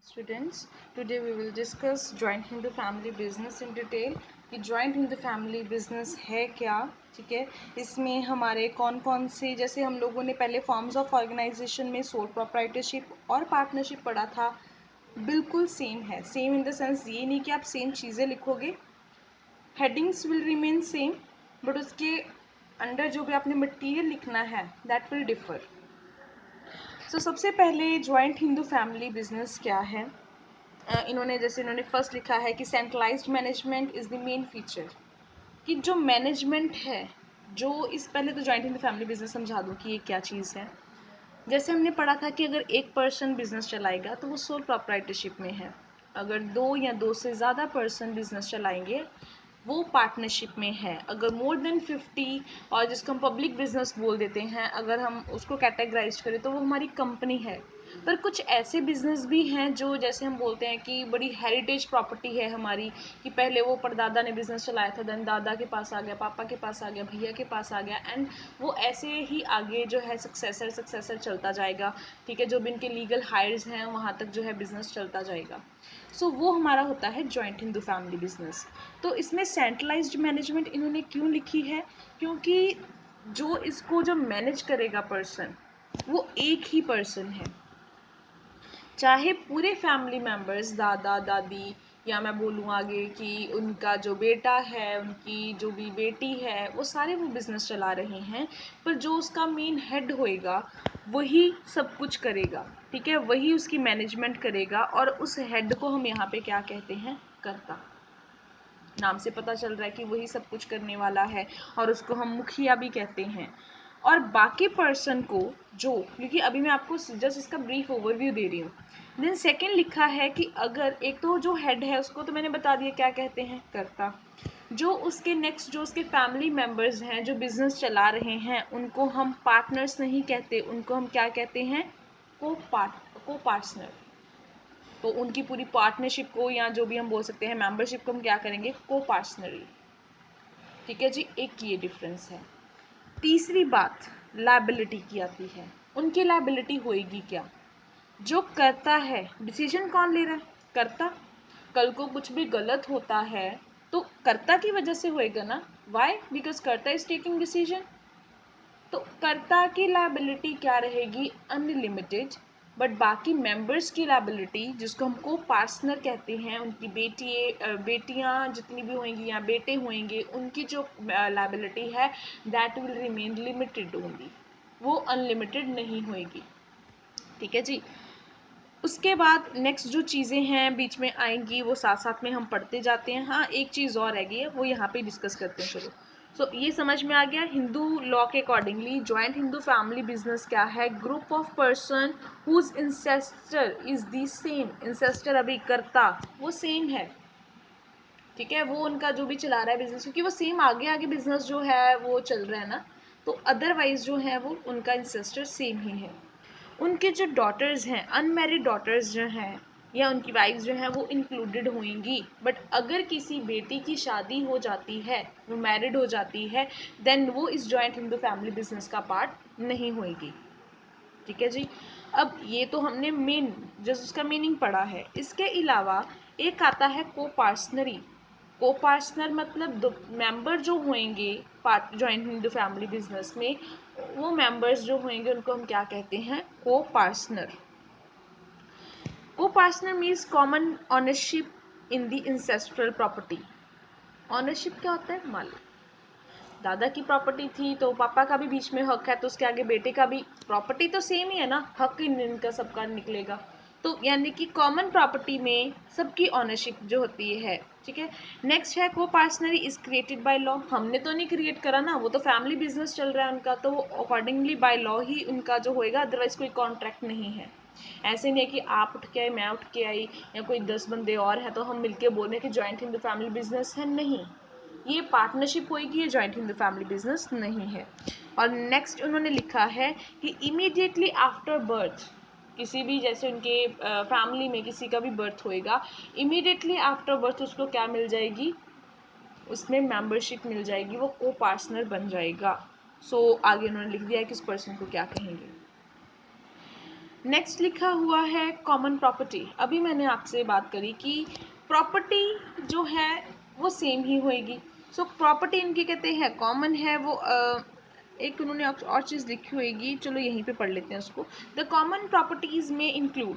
Students, today we will discuss joint Hindu family business in detail कि joint Hindu family business है क्या, ठीक है। इसमें हमारे कौन कौन से, जैसे हम लोगों ने पहले फॉर्म्स ऑफ ऑर्गेनाइजेशन में सोल प्रोप्राइटरशिप और पार्टनरशिप पढ़ा था, बिल्कुल सेम है। सेम इन द सेंस ये नहीं कि आप सेम चीज़ें लिखोगे, headings will remain same, but उसके अंडर जो भी आपने मटीरियल लिखना है दैट विल डिफर। सो सबसे पहले जॉइंट हिंदू फैमिली बिजनेस क्या है। इन्होंने फर्स्ट लिखा है कि centralised management is the main feature, कि जो मैनेजमेंट है, जो इस पहले तो जॉइंट हिंदू फैमिली बिजनेस समझा दूँ कि ये क्या चीज़ है। जैसे हमने पढ़ा था कि अगर एक पर्सन बिजनेस चलाएगा तो वो सोल प्रोप्राइटरशिप में है, अगर दो या दो से ज़्यादा पर्सन बिजनेस चलाएंगे वो पार्टनरशिप में है, अगर मोर देन 50 और जिसको हम पब्लिक बिजनेस बोल देते हैं, अगर हम उसको कैटेगराइज करें तो वो हमारी कंपनी है। पर कुछ ऐसे बिजनेस भी हैं जो, जैसे हम बोलते हैं कि बड़ी हेरिटेज प्रॉपर्टी है हमारी, कि पहले वो परदादा ने बिजनेस चलाया था, देन दादा के पास आ गया, पापा के पास आ गया, भैया के पास आ गया, एंड वो ऐसे ही आगे जो है सक्सेसर चलता जाएगा, ठीक है। जो भी इनके लीगल हायर्स हैं वहाँ तक जो है बिजनेस चलता जाएगा। सो वो हमारा होता है जॉइंट हिंदू फैमिली बिजनेस। तो इसमें सेंट्रलाइज्ड मैनेजमेंट इन्होंने क्यों लिखी है, क्योंकि जो इसको जो मैनेज करेगा पर्सन वो एक ही पर्सन है, चाहे पूरे फैमिली मेम्बर्स, दादा दादी, या मैं बोलूँ आगे कि उनका जो बेटा है, उनकी जो भी बेटी है, वो सारे वो बिज़नेस चला रहे हैं, पर जो उसका मेन हेड होएगा वही सब कुछ करेगा, ठीक है, वही उसकी मैनेजमेंट करेगा। और उस हेड को हम यहाँ पे क्या कहते हैं, कर्ता। नाम से पता चल रहा है कि वही सब कुछ करने वाला है, और उसको हम मुखिया भी कहते हैं। और बाकी पर्सन को जो, क्योंकि अभी मैं आपको जस्ट इसका ब्रीफ ओवरव्यू दे रही हूँ। देन सेकंड लिखा है कि अगर एक तो जो हेड है उसको तो मैंने बता दिया क्या कहते हैं, कर्ता। जो उसके नेक्स्ट जो उसके फैमिली मेम्बर्स हैं जो बिजनेस चला रहे हैं उनको हम पार्टनर्स नहीं कहते, उनको हम क्या कहते हैं, को पार्टनर। तो उनकी पूरी पार्टनरशिप को, या जो भी हम बोल सकते हैं मेंबरशिप को, हम क्या करेंगे, को पार्टनरी, ठीक है जी। एक ये डिफरेंस है। तीसरी बात लायबिलिटी की आती है। उनकी लायबिलिटी होएगी क्या, जो करता है, डिसीजन कौन ले रहा है, करता। कल को कुछ भी गलत होता है तो कर्ता की वजह से होएगा ना, वाई, बिकॉज कर्ता इज टेकिंग डिसीजन। तो कर्ता की लायबिलिटी क्या रहेगी, अनलिमिटेड। बट बाकी मेंबर्स की लायबिलिटी, जिसको हम को पार्टनर कहते हैं, उनकी बेटियां जितनी भी होंगी या बेटे होंगे, उनकी जो लायबिलिटी है that will remain limited only, वो अनलिमिटेड नहीं होएगी, ठीक है जी। उसके बाद नेक्स्ट जो चीज़ें हैं बीच में आएंगी वो साथ साथ में हम पढ़ते जाते हैं। हाँ, एक चीज़ और रहेगी है, वो यहाँ पे डिस्कस करते हैं। चलो, सो ये समझ में आ गया हिंदू लॉ के accordingly joint Hindu family business क्या है, group of person whose ancestor is the same. Ancestor अभी करता वो सेम है, ठीक है, वो उनका जो भी चला रहा है बिजनेस, क्योंकि वो सेम आगे आगे बिजनेस जो है वो चल रहा है ना, तो अदरवाइज जो है वो उनका इंसेस्टर सेम ही है। उनके जो डॉटर्स हैं, अनमैरिड डॉटर्स जो हैं या उनकी वाइफ्स जो हैं वो इंक्लूडेड होंगी। बट अगर किसी बेटी की शादी हो जाती है, वो मैरिड हो जाती है, देन वो इस जॉइंट हिंदू फैमिली बिजनेस का पार्ट नहीं होएगी, ठीक है जी। अब ये तो हमने मेन जस्ट उसका मीनिंग पढ़ा है। इसके अलावा एक आता है को पार्टनरी। को पार्टनर मतलब मेंबर जो होंगे part joint Hindu family business में, वो मेंबर्स जो होंगे उनको हम क्या कहते हैं, को पार्टनर। को partner means common ownership in the ancestral property. Ownership क्या होता है, मालिक। दादा की प्रॉपर्टी थी तो पापा का भी बीच में हक है, तो उसके आगे बेटे का भी, प्रॉपर्टी तो सेम ही है ना, हक इनका सबका निकलेगा। तो यानी कि कॉमन प्रॉपर्टी में सबकी ऑनरशिप जो होती है, ठीक है। नेक्स्ट है को पार्टनरी इज क्रिएटेड बाय लॉ। हमने तो नहीं क्रिएट करा ना, वो तो फैमिली बिजनेस चल रहा है उनका, तो वो अकॉर्डिंगली बाय लॉ ही उनका जो होएगा, अदरवाइज कोई कॉन्ट्रैक्ट नहीं है। ऐसे नहीं है कि आप उठ के आए, मैं उठ के आई, या कोई 10 बंदे और हैं तो हम मिलके बोले कि जॉइंट हिंदू फैमिली बिजनेस है, नहीं, ये पार्टनरशिप होएगी, ये जॉइंट हिंदू फैमिली बिजनेस नहीं है। और नेक्स्ट उन्होंने लिखा है कि इमीडिएटली आफ्टर बर्थ, किसी भी जैसे उनके फैमिली में किसी का भी बर्थ होएगा, इमीडिएटली आफ्टर बर्थ उसको क्या मिल जाएगी, उसमें मेंबरशिप मिल जाएगी, वो को पार्टनर बन जाएगा। सो आगे उन्होंने लिख दिया है कि इस पर्सन को क्या कहेंगे। नेक्स्ट लिखा हुआ है कॉमन प्रॉपर्टी। अभी मैंने आपसे बात करी कि प्रॉपर्टी जो है वो सेम ही होएगी। सो प्रॉपर्टी इनकी कहते हैं कॉमन है, वो एक उन्होंने और चीज़ लिखी होएगी, चलो यहीं पे पढ़ लेते हैं उसको। द कॉमन प्रॉपर्टीज़ में इंक्लूड,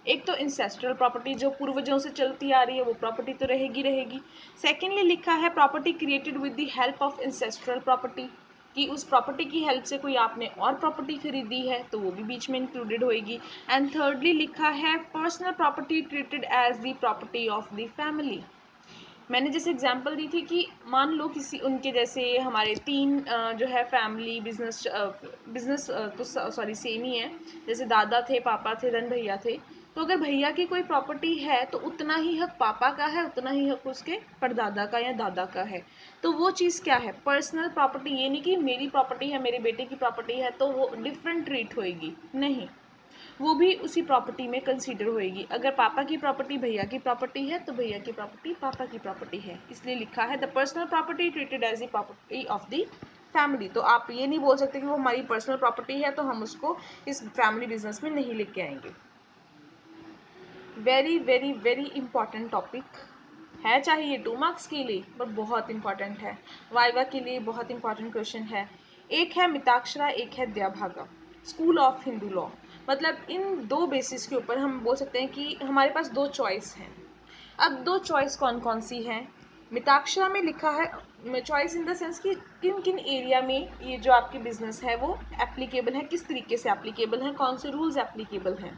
एक तो इंसेस्ट्रल प्रॉपर्टी जो पूर्वजों से चलती आ रही है वो प्रॉपर्टी तो रहेगी रहेगी। सेकेंडली लिखा है property created with the help of ancestral property, कि उस प्रॉपर्टी की हेल्प से कोई आपने और प्रॉपर्टी खरीदी है तो वो भी बीच में इंक्लूडेड होएगी। एंड थर्डली लिखा है personal property treated as the property of the family. मैंने जैसे एग्जांपल दी थी कि मान लो किसी उनके जैसे हमारे तीन जो है फैमिली बिजनेस तो सॉरी सेम ही है, जैसे दादा थे, पापा थे, देन भैया थे। तो अगर भैया की कोई प्रॉपर्टी है तो उतना ही हक पापा का है, उतना ही हक उसके परदादा का या दादा का है। तो वो चीज़ क्या है, पर्सनल प्रॉपर्टी। ये नहीं कि मेरी प्रॉपर्टी है, मेरे बेटे की प्रॉपर्टी है तो वो डिफरेंट ट्रीट होएगी, नहीं, वो भी उसी प्रॉपर्टी में कंसीडर होएगी। अगर पापा की प्रॉपर्टी भैया की प्रॉपर्टी है तो भैया की प्रॉपर्टी पापा की प्रॉपर्टी है। इसलिए लिखा है the personal property treated as the property of the family. तो आप ये नहीं बोल सकते कि वो हमारी पर्सनल प्रॉपर्टी है तो हम उसको इस फैमिली बिजनेस में नहीं लेके आएंगे। Very very very important topic है, चाहे ये 2 मार्क्स के लिए, पर बहुत इंपॉर्टेंट है। वाइवा के लिए बहुत इंपॉर्टेंट क्वेश्चन है। एक है मिताक्षरा, एक है द्याभागा, स्कूल ऑफ हिंदू लॉ। मतलब इन दो बेसिस के ऊपर हम बोल सकते हैं कि हमारे पास दो चॉइस हैं। अब दो चॉइस कौन कौन सी हैं? मिताक्षरा में लिखा है चॉइस इन द सेंस कि किन किन एरिया में ये जो आपकी बिजनेस है वो एप्लीकेबल है, किस तरीके से एप्लीकेबल है, कौन से रूल्स एप्लीकेबल हैं।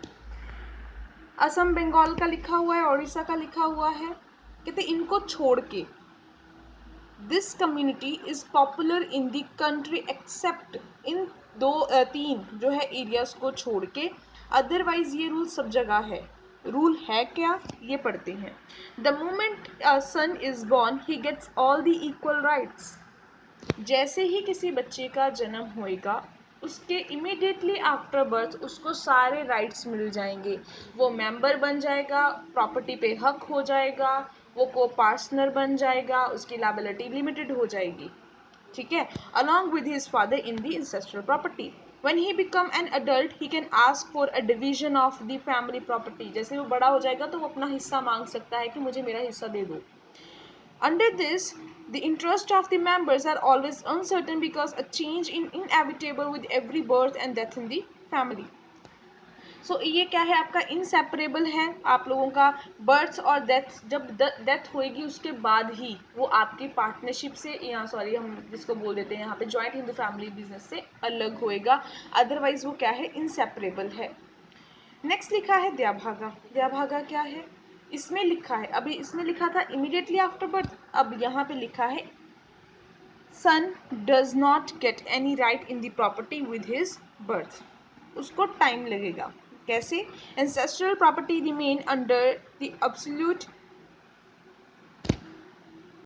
असम बंगाल का लिखा हुआ है, उड़ीसा का लिखा हुआ है। कहते इनको छोड़ के this community is popular in the country except, इन तीन जो है एरियाज को छोड़ के, अदरवाइज ये रूल सब जगह है। रूल है क्या, ये पढ़ते हैं। The moment son is born he gets all the equal rights. जैसे ही किसी बच्चे का जन्म होएगा उसके इमीडिएटली आफ्टर बर्थ उसको सारे राइट्स मिल जाएंगे। वो मेंबर बन जाएगा, प्रॉपर्टी पे हक हो जाएगा, वो को पार्टनर बन जाएगा, उसकी लायबिलिटी लिमिटेड हो जाएगी, ठीक है, along with his father in the ancestral property. When he become an adult, he can ask for a division of the family property. जैसे वो बड़ा हो जाएगा तो वो अपना हिस्सा मांग सकता है कि मुझे मेरा हिस्सा दे दो। Under this, the interests of the members are always uncertain because a change is inevitable with every birth and death in the family. So ये क्या है, आपका इनसेपरेबल है। आप लोगों का बर्थ और डेथ, जब डेथ होएगी उसके बाद ही वो आपकी पार्टनरशिप से, या सॉरी हम जिसको बोल देते हैं यहाँ पे जॉइंट हिंदू फैमिली बिजनेस से अलग होएगा, अदरवाइज वो क्या है, इनसेपरेबल है। नेक्स्ट लिखा है द्याभागा। द्याभागा क्या है, इसमें लिखा है, अभी इसमें लिखा था इमीडिएटली आफ्टर बर्थ, अब यहाँ पे लिखा है son does not get any right in the property with his birth. उसको टाइम लगेगा। कैसे? Ancestral property remain under the absolute